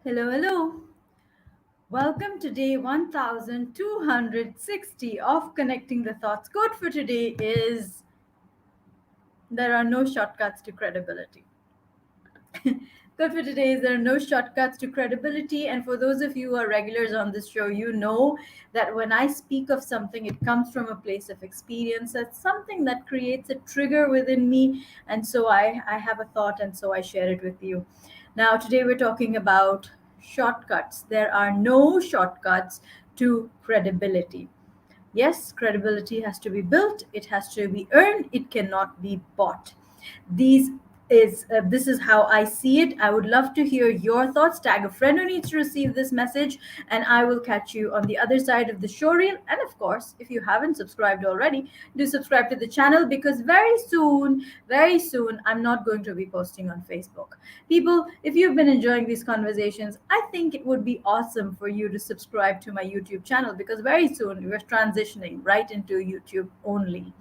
Hello, hello. Welcome to day 1260 of Connecting the Thoughts. Quote for today is: There are no shortcuts to credibility. Good for today is there are no shortcuts to credibility. And for those of you who are regulars on this show, you know that when I speak of something, it comes from a place of experience. It's something that creates a trigger within me. And so I have a thought, and so I share it with you. Now, today we're talking about shortcuts. There are no shortcuts to credibility. Yes, credibility has to be built, it has to be earned, it cannot be bought. These this is how I see it. I would love to hear your thoughts. Tag a friend who needs to receive this message, and I will catch you on the other side of the show reel. And of course, if you haven't subscribed already, do subscribe to the channel, because very soon, I'm not going to be posting on Facebook. People, if you've been enjoying these conversations, I think it would be awesome for you to subscribe to my YouTube channel, because very soon we're transitioning right into YouTube only.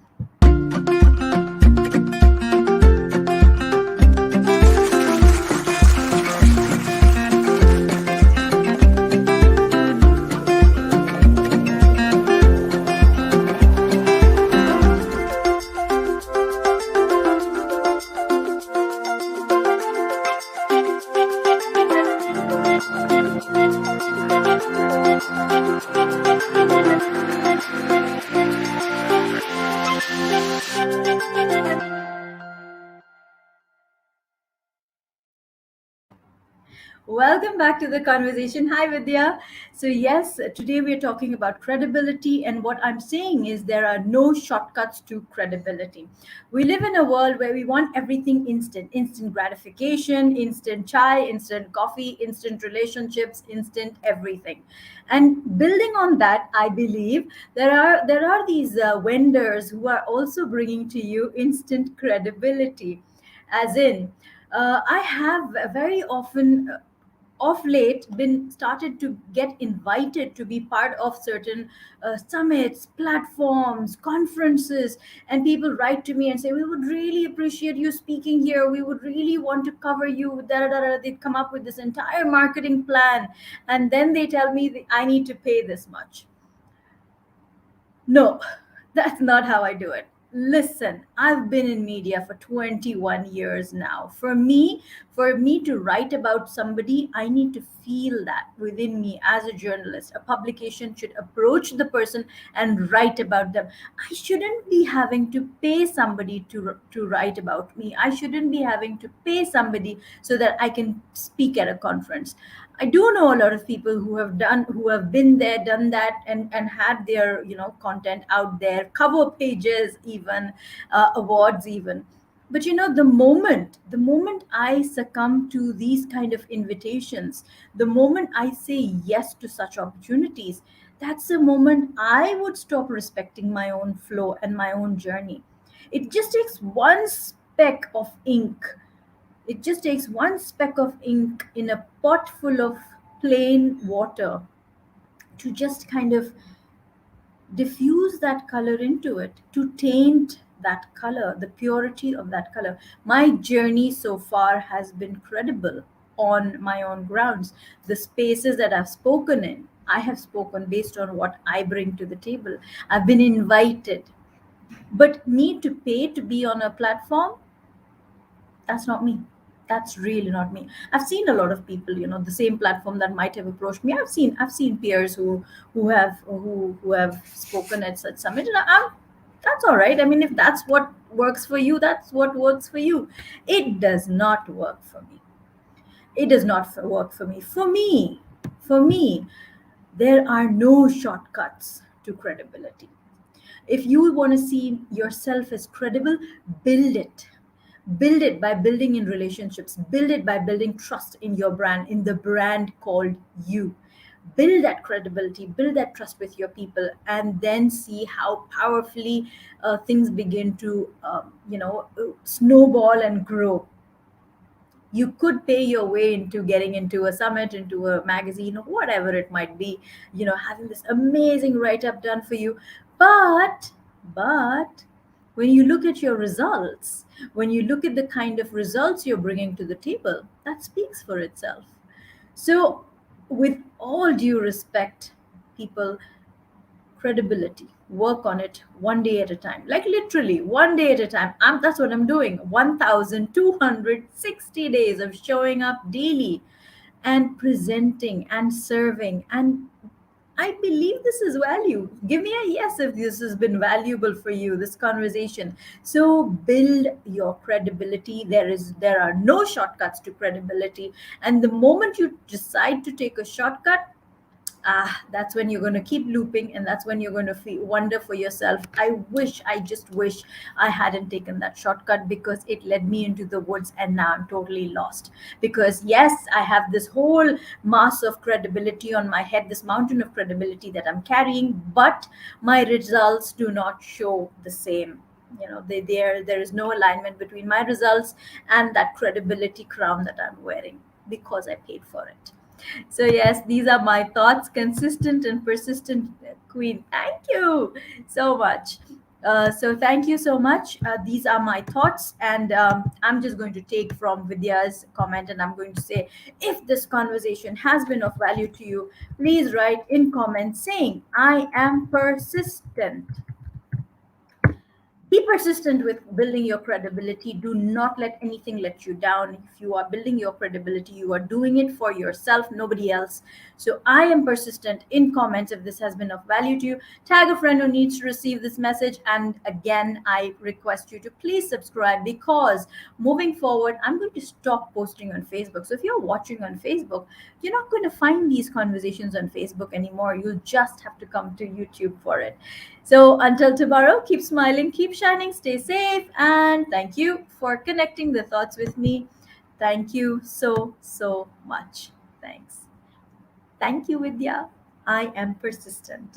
Welcome back to the conversation. Hi, Vidya. So, yes, today we are talking about credibility, and what I'm saying is there are no shortcuts to credibility. We live in a world where we want everything instant gratification, instant chai, instant coffee, instant relationships, instant everything. And building on that, I believe there are these vendors who are also bringing to you instant credibility, as in, I have very often of late been started to get invited to be part of certain summits, platforms, conferences, and people write to me and say, we would really appreciate you speaking here, we would really want to cover you, da, da, da, da. They come up with this entire marketing plan, and then they tell me that I need to pay this much. No, that's not how I do it. Listen, I've been in media for 21 years now. For me to write about somebody, I need to feel that within me as a journalist. A publication should approach the person and write about them. I shouldn't be having to pay somebody to write about me. I shouldn't be having to pay somebody so that I can speak at a conference. I do know a lot of people who have been there, done that, and had their content out there, cover pages, even awards, even. But the moment I succumb to these kind of invitations, the moment I say yes to such opportunities, that's the moment I would stop respecting my own flow and my own journey. It just takes one speck of ink it just takes one speck of ink in a pot full of plain water to just kind of diffuse that color into it, to taint that color, the purity of that color. My journey so far has been credible on my own grounds. The spaces that I've spoken in, I have spoken based on what I bring to the table. I've been invited. But me to pay to be on a platform, that's not me. That's really not me. I've seen a lot of people, the same platform that might have approached me. I've seen peers who have spoken at such summit, and that's all right. I mean, if that's what works for you, that's what works for you. It does not work for me. It does not work for me. For me, there are no shortcuts to credibility. If you want to see yourself as credible, build it. Build it by building in relationships, build it by building trust in your brand, in the brand called you. Build that credibility, build that trust with your people, and then see how powerfully things begin to snowball and grow. You could pay your way into getting into a summit, into a magazine, or whatever it might be, having this amazing write up done for you. But when you look at your results, when you look at the kind of results you're bringing to the table, that speaks for itself. So, with all due respect, people, credibility, work on it one day at a time, like literally one day at a time. That's what I'm doing. 1260 days of showing up daily and presenting and serving, and I believe this is value. Give me a yes if this has been valuable for you, this conversation. So build your credibility. There are no shortcuts to credibility. And the moment you decide to take a shortcut, that's when you're going to keep looping, and that's when you're going to wonder for yourself, I just wish I hadn't taken that shortcut, because it led me into the woods and now I'm totally lost. Because yes, I have this whole mass of credibility on my head, this mountain of credibility that I'm carrying, but my results do not show the same. There is no alignment between my results and that credibility crown that I'm wearing, because I paid for it. So yes, these are my thoughts. Consistent and persistent, queen. Thank you so much. So thank you so much. These are my thoughts, and I'm just going to take from Vidya's comment, and I'm going to say, if this conversation has been of value to you, please write in comments saying, I am persistent. Be persistent with building your credibility. Do not let anything let you down. If you are building your credibility, you are doing it for yourself, nobody else. So I am persistent. In comments, if this has been of value to you, tag a friend who needs to receive this message. And again, I request you to please subscribe, because moving forward, I'm going to stop posting on Facebook. So if you're watching on Facebook, you're not going to find these conversations on Facebook anymore. You'll just have to come to YouTube for it. So until tomorrow, keep smiling, keep shining, stay safe, and thank you for connecting the thoughts with me. Thank you so, so much. Thanks. Thank you, Vidya. I am persistent.